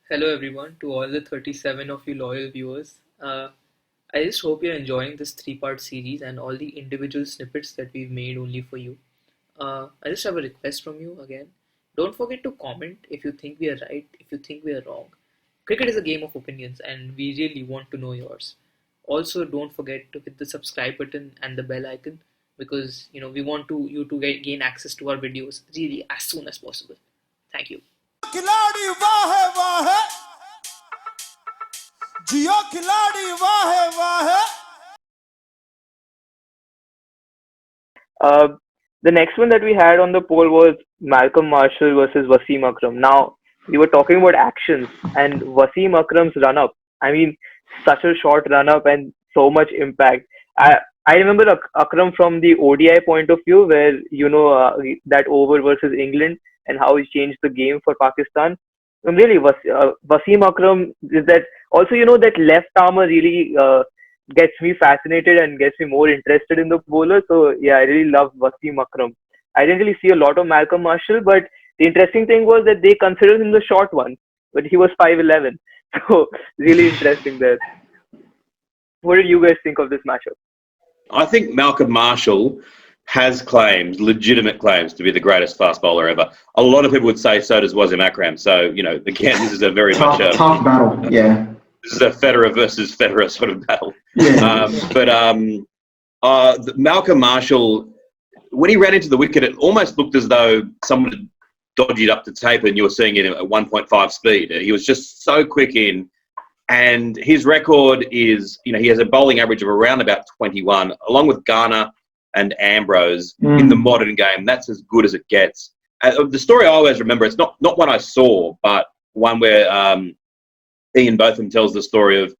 Hello everyone, to all the 37 of you loyal viewers. I just hope you're enjoying this three-part series and all the individual snippets that we've made only for you. I just have a request from you again. Don't forget to comment if you think we are right, if you think we are wrong. Cricket is a game of opinions and we really want to know yours. Also, don't forget to hit the subscribe button and the bell icon because we want you to gain access to our videos really as soon as possible. Thank you. खिलाड़ी वाह वाह जियो खिलाड़ी वाह वाह Uh, the next one that we had on the poll was Malcolm Marshall versus Wasim Akram. Now, we were talking about actions and Wasim Akram's run up. I mean, such a short run up and so much impact. I remember Akram from the ODI point of view, where that over versus England and how he changed the game for Pakistan. And really, Wasim Akram is that also that left armer really gets me fascinated and gets me more interested in the bowler. So yeah, I really love Wasim Akram. I didn't really see a lot of Malcolm Marshall, but the interesting thing was that they considered him the short one, but he was 5'11". So really interesting there. What did you guys think of this matchup? I think Malcolm Marshall has claims, legitimate claims, to be the greatest fast bowler ever. A lot of people would say so does Wasim Akram. So, again, this is a very tough, much tough battle. Yeah. This is a Federer versus Federer sort of battle. Yeah. Malcolm Marshall, when he ran into the wicket, it almost looked as though someone had dodged up the tape and you were seeing it at 1.5 speed. He was just so quick in. And his record is, he has a bowling average of around about 21, along with Garner and Ambrose in the modern game. That's as good as it gets. The story I always remember, it's not one I saw, but one where Ian Botham tells the story of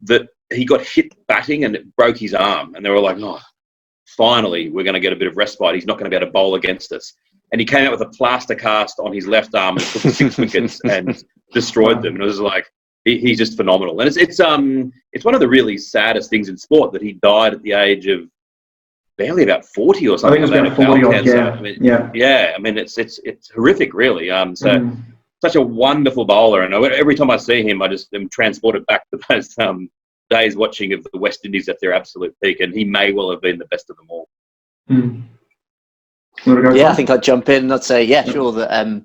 that he got hit batting and it broke his arm. And they were like, oh, finally, we're going to get a bit of respite. He's not going to be able to bowl against us. And he came out with a plaster cast on his left arm and took 6 wickets and destroyed them. And it was like, he's just phenomenal. And it's one of the really saddest things in sport that he died at the age of barely about 40 or something. I think it was about 40 odd, yeah. I mean, it's horrific, really. Such a wonderful bowler, and every time I see him, I just am transported back to those days watching of the West Indies at their absolute peak, and he may well have been the best of them all. Yeah, I think I'd jump in and I'd say, yeah, sure. That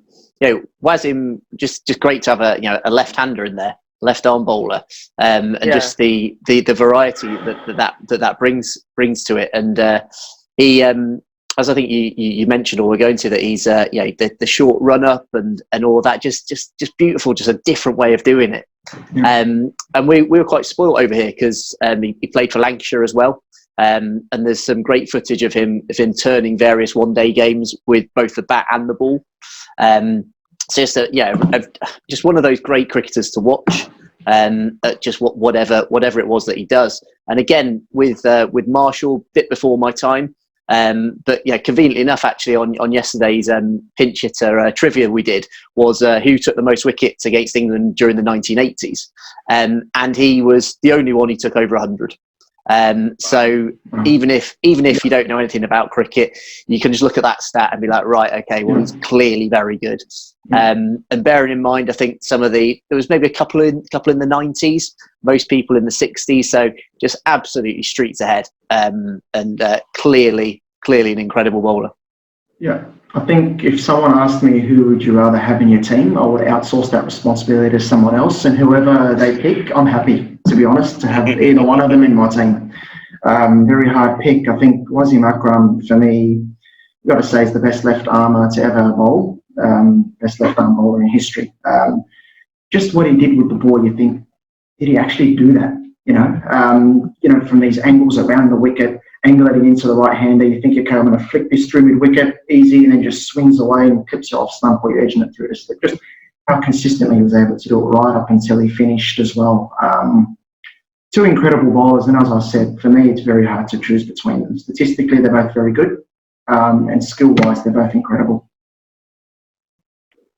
Wasim just great to have a left-hander in there, left-arm bowler, and just the variety that brings to it, and he. As I think you mentioned, or we're going to, that he's the short run up and all that, just beautiful, just a different way of doing it. And we were quite spoiled over here because he played for Lancashire as well, and there's some great footage of him turning various one-day games with both the bat and the ball. So just one of those great cricketers to watch. Just whatever it was that he does, and again with Marshall, bit before my time. But yeah, conveniently enough, actually, on yesterday's pinch hitter trivia we did was who took the most wickets against England during the 1980s, and he was the only one who took over 100. So even if you don't know anything about cricket, you can just look at that stat and be like, right, okay, well, he's clearly very good. And bearing in mind, I think there was maybe a couple in the 90s, most people in the 60s, so just absolutely streets ahead, and clearly an incredible bowler. Yeah, I think if someone asked me who would you rather have in your team, I would outsource that responsibility to someone else, and whoever they pick, I'm happy, to be honest, to have either one of them in my team. Very hard pick. I think Wasim Akram, for me, you've got to say, is the best left armer to ever bowl, best left arm bowler in history. Just what he did with the ball, you think, did he actually do that? From these angles around the wicket, angulating into the right hander, you think, okay, I'm going to flick this through mid wicket, easy, and then just swings away and clips it off stump, or you're edging it through to slip. Just how consistently he was able to do it right up until he finished as well. Two incredible bowlers, and as I said, for me, it's very hard to choose between them. Statistically, they're both very good, and skill-wise, they're both incredible.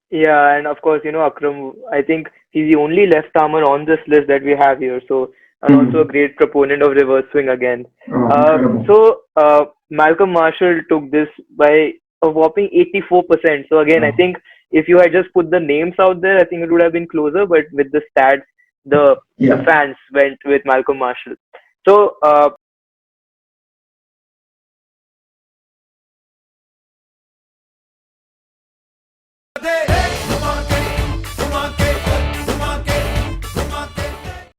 Yeah, and of course, Akram, I think he's the only left armer on this list that we have here. So, and also a great proponent of reverse swing again. Malcolm Marshall took this by a whopping 84%. So again, I think if you had just put the names out there, I think it would have been closer. But with the stats, the fans went with Malcolm Marshall. So they